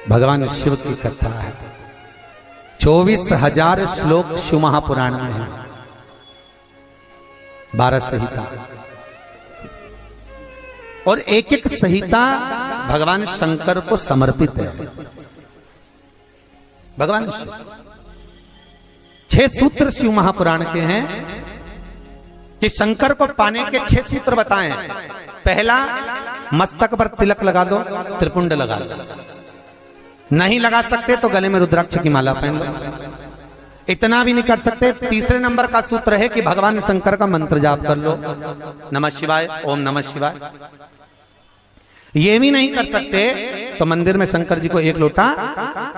भगवान शिव की कथा है। 24,000 श्लोक शिव महापुराण में है, 12 संहिता, और एक एक संहिता भगवान शंकर को समर्पित है। भगवान शिव 6 सूत्र शिव महापुराण के हैं कि शंकर को पाने के 6 सूत्र बताए हैं। पहला, मस्तक पर तिलक लगा दो, त्रिपुंड लगा दो, नहीं लगा सकते तो गले में रुद्राक्ष की माला पहन लो। इतना भी नहीं कर सकते, तीसरे नंबर का सूत्र है कि भगवान शंकर का मंत्र जाप कर लो, नमः शिवाय, ओम नमः शिवाय। ये भी नहीं कर सकते तो मंदिर में शंकर जी को 1 लोटा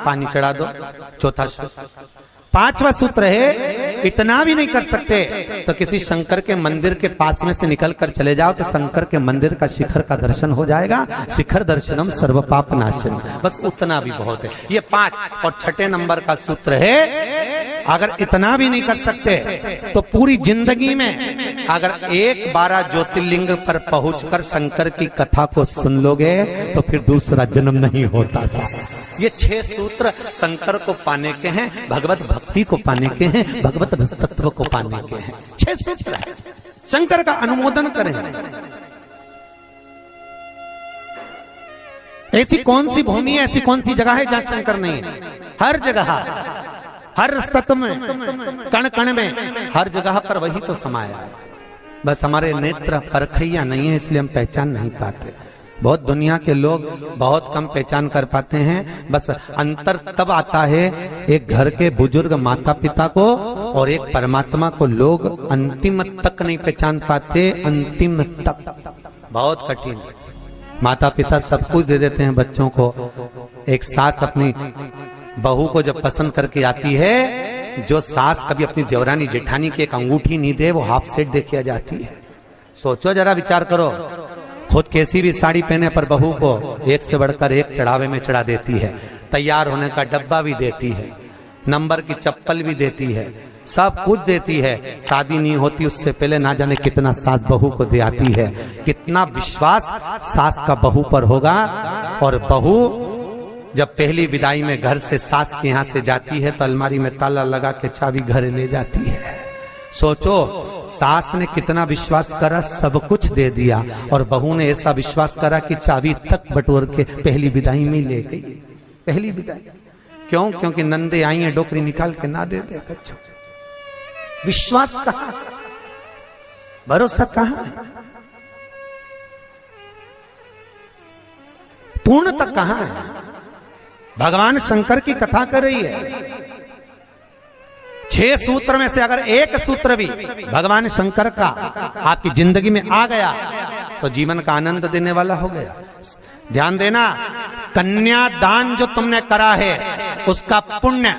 पानी चढ़ा दो, चौथा सूत्र। 5वां सूत्र है, इतना भी नहीं कर सकते तो किसी शंकर के मंदिर के पास में से निकल कर चले जाओ तो शंकर के मंदिर का शिखर का दर्शन हो जाएगा। शिखर दर्शनम सर्व पाप नाशन, बस उतना भी बहुत है। ये 5। और 6ठे नंबर का सूत्र है, अगर इतना भी नहीं कर सकते तो पूरी जिंदगी में अगर 12 ज्योतिर्लिंग पर पहुंचकर शंकर की कथा को सुन लोगे तो फिर दूसरा जन्म नहीं होता सा। ये 6 सूत्र शंकर को पाने के हैं, भगवत भक्ति को पाने के हैं, भगवत तत्व को पाने के हैं। 6 सूत्र है, शंकर का अनुमोदन करें। ऐसी कौन सी भूमि है, ऐसी कौन सी जगह है जहां शंकर नहीं है? हर जगह, हर तत्व में, कण कण में, हर जगह पर वही तो समाया है। बस हमारे नेत्र परखैया नहीं है, इसलिए हम पहचान नहीं पाते। बहुत दुनिया के लोग बहुत कम पहचान कर पाते हैं। बस अंतर तब आता है एक घर के बुजुर्ग माता पिता को और एक परमात्मा को लोग अंतिम तक नहीं पहचान पाते। अंतिम तक बहुत कठिन। माता पिता सब कुछ दे देते हैं बच्चों को। एक सास अपनी बहू को जब पसंद करके आती है, जो सास कभी अपनी देवरानी जेठानी की एक अंगूठी नहीं दे, वो हाफ सेट दे के आ जाती है। सोचो जरा, विचार करो। खुद कैसी भी साड़ी पहने पर बहू को एक से बढ़कर एक चढ़ावे में चढ़ा देती है, तैयार होने का डब्बा भी देती है, नंबर की चप्पल भी देती है, सब कुछ देती है। शादी नहीं होती उससे पहले ना जाने कितना सास बहू को दे आती है। कितना विश्वास सास का बहू पर होगा। और बहू जब पहली विदाई में घर से सास के यहाँ से जाती है तो अलमारी में ताला लगा के चाबी घर ले जाती है। सोचो, सास ने कितना विश्वास करा, सब कुछ दे दिया, और बहू ने ऐसा विश्वास करा कि चाबी तक बटोर के पहली विदाई में ले गई। पहली विदाई क्यों? क्योंकि नंदे आई हैं, डोकरी निकाल के ना दे दे। विश्वास कहाँ, भरोसा कहाँ, पूर्ण तक कहाँ है? भगवान शंकर की कथा कर रही है। 6 सूत्र में से अगर एक सूत्र भी भगवान शंकर का आपकी जिंदगी में आ गया तो जीवन का आनंद देने वाला हो गया। ध्यान देना, कन्यादान जो तुमने करा है उसका पुण्य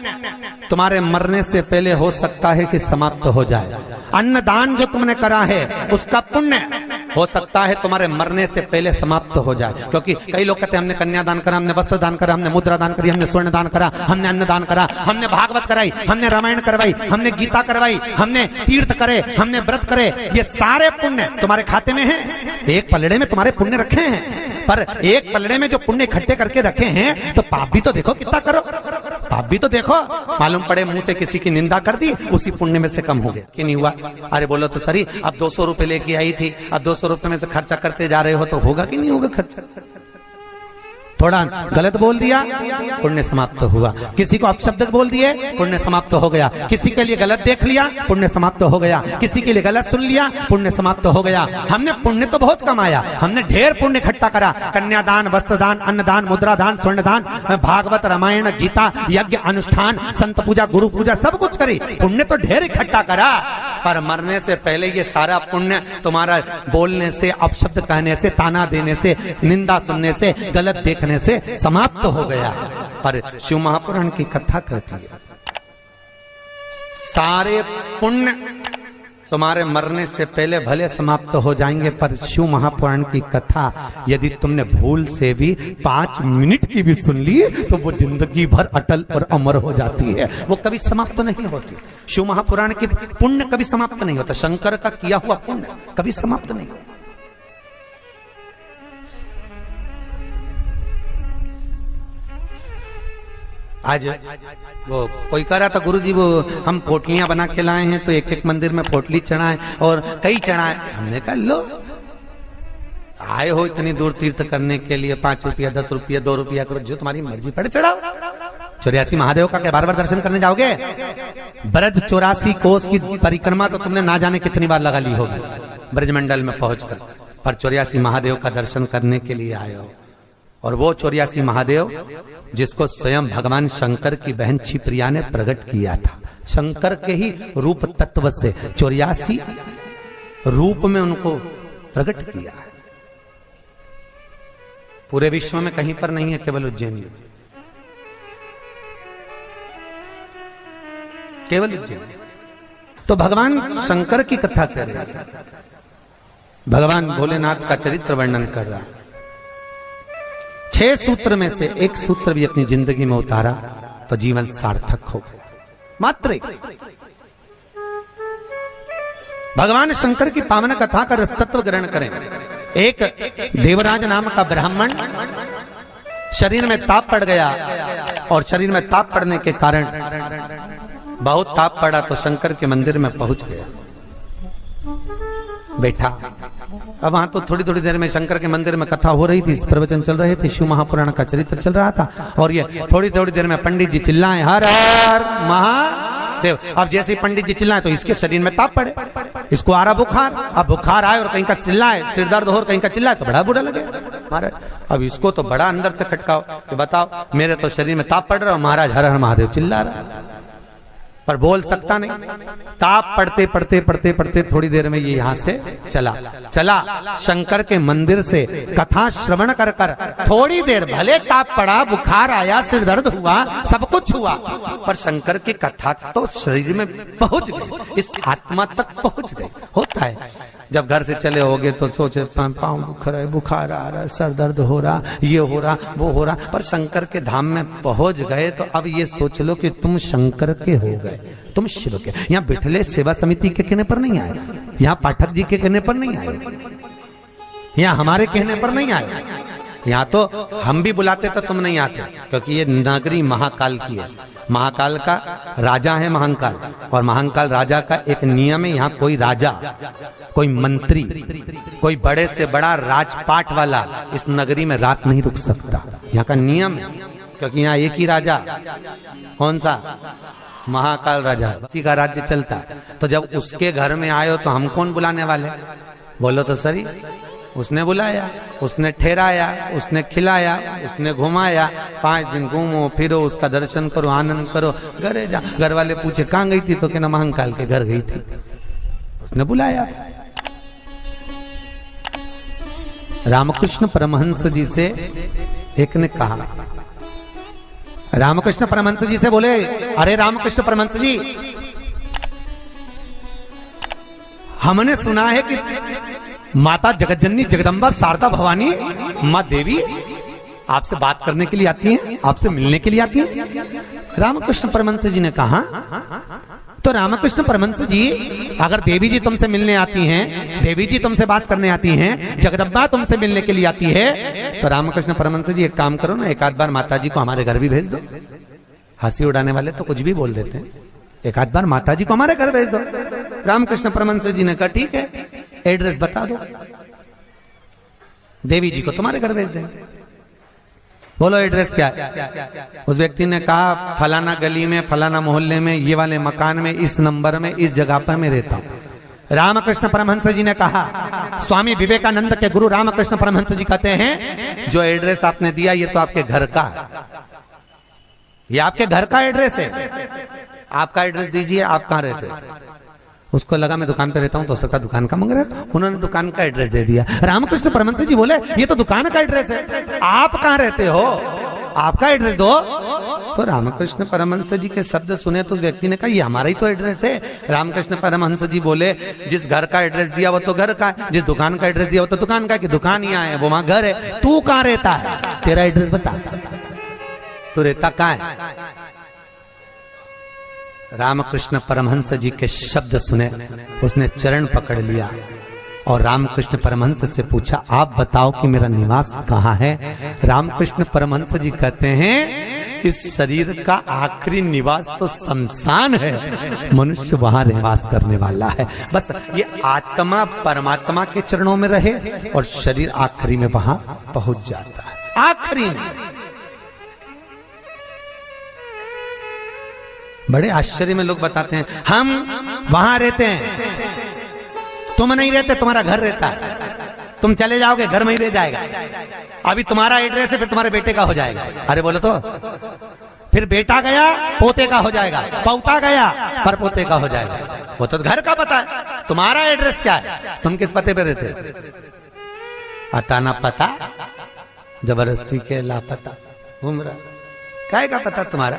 तुम्हारे मरने से पहले हो सकता है कि समाप्त हो जाए। अन्नदान जो तुमने करा है उसका पुण्य हो सकता है तुम्हारे मरने से पहले समाप्त हो जाए। क्योंकि कई लोग कहते हैं हमने कन्यादान करा, हमने वस्त्र दान करा, हमने मुद्रा दान करी, हमने स्वर्ण दान करा, हमने अन्न दान करा, हमने भागवत कराई, हमने रामायण करवाई, हमने गीता करवाई, हमने तीर्थ करे, हमने व्रत करे। ये सारे पुण्य तुम्हारे खाते में हैं। एक पलड़े में तुम्हारे पुण्य रखे हैं, पर एक पलड़े में जो पुण्य इकट्ठे करके रखे हैं तो पाप भी तो देखो कितना करो। पाप भी तो देखो। मालूम पड़े मुंह से किसी की निंदा कर दी, उसी पुण्य में से कम हो गया कि नहीं हुआ? अरे बोलो तो सही, अब 200 रुपए लेके आई थी, अब 200 रुपए में से खर्चा करते जा रहे हो तो होगा कि नहीं होगा खर्चा? थोड़ा गलत बोल दिया, पुण्य समाप्त हुआ। किसी को अपशब्द बोल दिए, पुण्य समाप्त हो गया। किसी के लिए गलत देख लिया, पुण्य समाप्त हो गया। किसी के लिए गलत सुन लिया, पुण्य समाप्त हो गया। हमने पुण्य तो बहुत कमाया, हमने ढेर पुण्य इकट्ठा करा। कन्यादान, वस्त्रदान, अन्नदान, मुद्रादान, स्वर्णदान, भागवत, रामायण, गीता, यज्ञ, अनुष्ठान, संत पूजा, गुरु पूजा, सब कुछ करी। पुण्य तो ढेर इकट्ठा करा, पर मरने से पहले ये सारा पुण्य तुम्हारा बोलने से, अपशब्द कहने से, ताना देने से, निंदा सुनने से, गलत देखने से समाप्त हो गया। पर शिव महापुराण की कथा कहती है सारे पुण्य तुम्हारे मरने से पहले भले समाप्त हो जाएंगे, पर शिव महापुराण की कथा यदि तुमने भूल से भी 5 मिनट की भी सुन ली तो वो जिंदगी भर अटल और अमर हो जाती है। वो कभी समाप्त नहीं होती। शिव महापुराण की पुण्य कभी समाप्त नहीं होता। शंकर का किया हुआ पुण्य कभी समाप्त नहीं होता। आज वो कोई कह रहा था गुरुजी वो हम पोटलियां बना के लाए हैं तो एक एक मंदिर में पोटली चढ़ाए और कई चढ़ाए। हमने कहा लो आए हो इतनी दूर तीर्थ करने के लिए 5 रुपया 10 रुपया 2 रुपया करो जो तुम्हारी मर्जी पड़े चढ़ाओ। 84 महादेव का क्या बार बार दर्शन करने जाओगे? ब्रज 84 कोस की परिक्रमा तो तुमने ना जाने कितनी बार लगा ली होगी ब्रजमंडल में पहुंचकर, पर 84 महादेव का दर्शन करने के लिए आए हो। और वो 84 महादेव जिसको स्वयं भगवान शंकर की बहन छिप्रिया ने प्रकट किया था, शंकर के ही रूप तत्व से 84 रूप में उनको प्रकट किया है। पूरे विश्व में कहीं पर नहीं है, केवल उज्जैन में, केवल उज्जैन। तो भगवान शंकर की कथा कर रहा है, भगवान भोलेनाथ का चरित्र वर्णन कर रहा है। 6 सूत्र में से एक सूत्र भी अपनी जिंदगी में उतारा तो जीवन सार्थक हो गया। मात्र एक। भगवान शंकर की पावन कथा का रसतत्व ग्रहण करें। एक देवराज नाम का ब्राह्मण शरीर में ताप पड़ गया और शरीर में ताप पड़ने के कारण बहुत ताप पड़ा तो शंकर के मंदिर में पहुंच गया, बैठा। अब वहां तो थोड़ी थोड़ी देर में शंकर के मंदिर में कथा हो रही थी, प्रवचन चल रहे थे, शिव महापुराण का चरित्र चल रहा था। और ये थोड़ी थोड़ी देर में पंडित जी चिल्लाए हर हर महादेव। अब जैसे ही पंडित जी चिल्लाए तो इसके शरीर में ताप पड़े, इसको आ रहा बुखार। अब बुखार आए और कहीं का चिल्लाए, सिर दर्द हो और कहीं का चिल्लाए तो बड़ा बुरा लगे महाराज। अब इसको तो बड़ा अंदर से खटकाओ कि बताओ मेरे तो शरीर में ताप पड़ रहा है, महाराज हर हर महादेव चिल्ला रहा, पर बोल सकता नहीं। ताप पढ़ते पढ़ते पढ़ते पढ़ते थोड़ी देर में ये यहां से चला शंकर के मंदिर से कथा श्रवण कर कर थोड़ी देर भले ताप पड़ा, बुखार आया, सिर दर्द हुआ, सब कुछ हुआ, पर शंकर की कथा तो शरीर में पहुंच गई, इस आत्मा तक पहुंच गई। होता है जब घर से चले होगे तो सोचे पाँव दुख रहा है, बुखार आ रहा है, सर दर्द हो रहा, ये हो रहा, वो हो रहा, पर शंकर के धाम में पहुंच गए तो अब ये सोच लो कि तुम शंकर के हो गए, तुम शिव के। यहाँ बिठले सेवा समिति के कहने पर नहीं आए, यहाँ पाठक जी के कहने पर नहीं आए, यहाँ हमारे कहने पर नहीं आए। यहाँ तो हम भी बुलाते तो तुम नहीं आते, क्योंकि ये नगरी महाकाल की है। महाकाल का राजा है महाकाल, और महाकाल राजा का एक नियम है, यहाँ कोई राजा, कोई मंत्री, कोई बड़े से बड़ा राजपाट वाला इस नगरी में रात नहीं रुक सकता। यहाँ का नियम है, क्योंकि यहाँ एक ही राजा, कौन सा? महाकाल राजा, उसी का राज्य चलता है। तो जब उसके घर में आए हो तो हम कौन बुलाने वाले? बोलो तो सही। उसने बुलाया, उसने ठहराया, उसने खिलाया, उसने घुमाया, 5 दिन घूमो फिरो, उसका दर्शन करो, आनंद करो, घरे जा। घर वाले पूछे कहाँ गई थी तो कहना महाकाल के घर गई थी, उसने बुलाया। रामकृष्ण परमहंस जी से एक ने कहा, रामकृष्ण परमहंस जी से बोले, अरे रामकृष्ण परमहंस जी, हमने सुना है कि माता जगतजननी जगदम्बा शारदा भवानी माँ देवी आपसे बात करने के लिए आती हैं, आपसे मिलने के लिए आती हैं। रामकृष्ण परमहंस जी ने कहा, तो रामकृष्ण परमहंस जी, अगर देवी जी तुमसे मिलने आती हैं, देवी जी तुमसे बात करने आती हैं, जगदम्बा तुमसे मिलने के लिए आती है, तो रामकृष्ण परमहंस जी एक काम करो ना, एक आध बार माता जी को हमारे घर भी भेज दो। हंसी उड़ाने वाले तो कुछ भी बोल देते हैं, एक आध बार माता जी को हमारे घर भेज दो। रामकृष्ण परमहंस जी ने कहा ठीक है, एड्रेस बता दो, देवी जी को तुम्हारे घर भेज देंगे। बोलो एड्रेस क्या है? उस व्यक्ति ने कहा फलाना गली में, फलाना मोहल्ले में, ये वाले मकान में, इस नंबर में, इस जगह पर मैं रहता हूं। रामकृष्ण परमहंस जी ने कहा, स्वामी विवेकानंद के गुरु रामकृष्ण परमहंस जी कहते हैं, जो एड्रेस आपने दिया ये तो आपके घर का, ये आपके घर का एड्रेस है, आपका एड्रेस दीजिए, आप कहां रहते हैं? उसको लगा मैं दुकान पे रहता हूं तो उसका दुकान का मांग रहा है, उन्होंने दुकान का एड्रेस दे दिया। रामकृष्ण परमहंस जी बोले ये तो दुकान का एड्रेस है, आप कहां रहते हो, आपका एड्रेस दो। तो रामकृष्ण परमहंस जी के शब्द सुने तो उस व्यक्ति ने कहा ये हमारा ही तो एड्रेस है। रामकृष्ण परमहंस जी बोले, जिस घर का एड्रेस दिया वो तो घर का है, जिस दुकान का एड्रेस दिया वो तो दुकान का है, कि दुकान यहाँ है वो वहां घर है, तू कहां रहता है, तेरा एड्रेस बता, तू रहता कहां है? रामकृष्ण परमहंस जी के शब्द सुने, उसने चरण पकड़ लिया और रामकृष्ण परमहंस से पूछा, आप बताओ कि मेरा निवास कहाँ है? रामकृष्ण परमहंस जी कहते हैं इस शरीर का आखिरी निवास तो शमशान है, मनुष्य वहां निवास करने वाला है। बस ये आत्मा परमात्मा के चरणों में रहे और शरीर आखिरी में वहां पहुंच जाता है, आखिरी में। बड़े आश्चर्य में लोग बताते हैं हम वहां रहते हैं, तुम नहीं रहते, तुम्हारा घर रहता है, तुम चले जाओगे घर में ही रह जाएगा, अभी तुम्हारा एड्रेस है फिर तुम्हारे बेटे का हो जाएगा। अरे बोलो तो, फिर बेटा गया पोते का हो जाएगा, पौता गया पर पोते का हो जाएगा। वो तो घर का पता है, तुम्हारा एड्रेस क्या है, तुम किस पते पे रहते हो? अता ना पता जबरदस्ती के लापता घूम रहा, काय का पता तुम्हारा?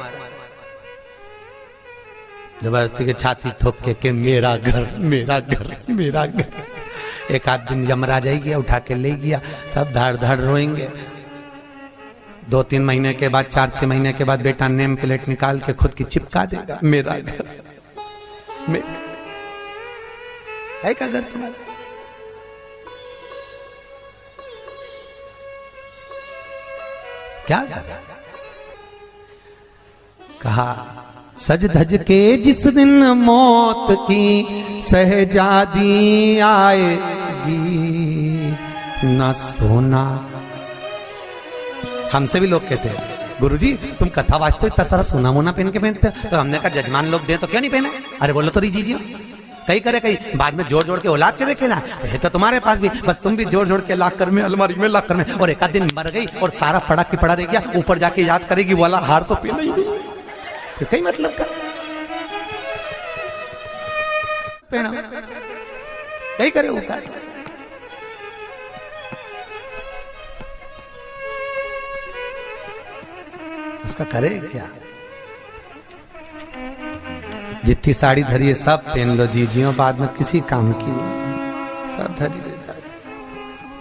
जबरदस्ती के छाती ठोक के मेरा घर मेरा घर मेरा घर। एक आध दिन यमराज आई गया, उठा के ले गया, सब धड़ धड़ रोएंगे। 2-3 महीने के बाद, 4-6 महीने के बाद बेटा नेम प्लेट निकाल के खुद की चिपका देगा, मेरा घर क्या का घर तुम्हारा? क्या कहा? सज धज के जिस दिन मौत की सहजादी आएगी, न सोना। हमसे भी लोग कहते हैं गुरुजी तुम कथा वाचते हो, इतना सारा सोना मोना पहन के पहनते हो। तो हमने कहा जजमान लोग दे तो क्यों नहीं पहने? अरे बोलो तो दीजिए, कई करे कई बाद में जोड़ जोड़ के औलाद के देखे ना, है तो तुम्हारे पास भी, बस तुम भी जोड़ जोड़ के लाकर में अलमारी में लाकर में, और एक आध दिन मर गई और सारा पड़ा की पड़ा रह गया, ऊपर जाके याद करेगी वाला हार तो पहना ही नहीं, तो कई मतलब का पहना कई करे ऊपर। उसका करे क्या? जितनी साड़ी धरी है सब पहन लो जीजियों, बाद में किसी काम की सब धरी ले जाए।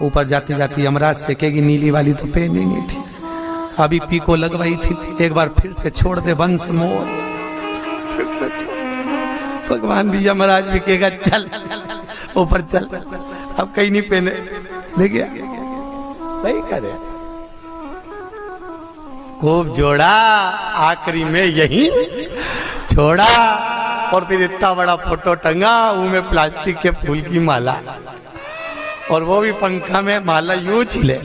ऊपर जाती जाती यमराज सेकेगी, नीली वाली तो पहनी नहीं थी, अभी पीको लगवाई थी, एक बार फिर से छोड़ दे वंश मोर, फिर से छोड़। भगवान भी यमराज भी कहेगा चल ऊपर चल, अब कहीं नहीं पहने, ले गया वही करे। खूब जोड़ा, आखिरी में यही छोड़ा, और फिर इतना बड़ा फोटो टंगा, उनमें प्लास्टिक के फूल की माला, और वो भी पंखा में माला यूं छिले,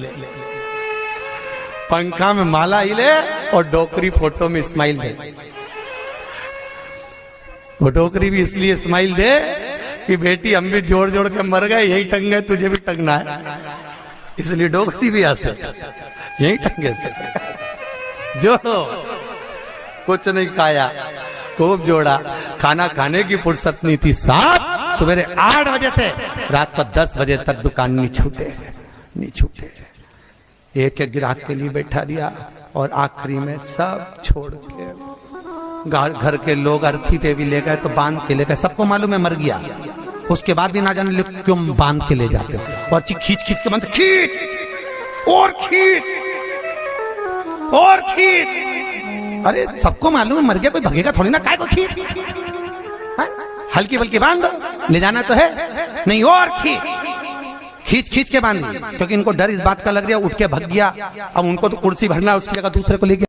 पंखा में माला हिले और डोकरी फोटो में स्माइल दे। वो डोकरी भी इसलिए स्माइल दे कि बेटी हम भी जोड़ जोड़ के मर गए, यही टंग गए, तुझे भी टंगना है, इसलिए डोकरी भी ऐसे यही टंगे से जोड़ो। कुछ नहीं खाया, खूब जोड़ा, खाना खाने की फुर्सत नहीं थी। साथ सवेरे 8 बजे से रात को 10 बजे तक दुकान नहीं छूटे। एक एक ग्राहक के लिए बैठा दिया, और आखिरी में सब छोड़ के घर के लोग अर्थी पे भी ले गए, तो बांध के ले गए। सबको मालूम है मर गया, उसके बाद भी ना जाने लोग क्यों बांध के ले जाते हो, और खींच खींच के बांध, खींच और खींच और खींच। अरे सबको मालूम है मर गया, कोई भगेगा थोड़ी ना, काय को खींच, हल्की बल्कि बांध, ले जाना तो है नहीं, और खींच खींच के बांधी, क्योंकि इनको डर इस बात का लग गया, उठ के भग गया। अब उनको तो कुर्सी भरना, उसकी जगह दूसरे को ले गया।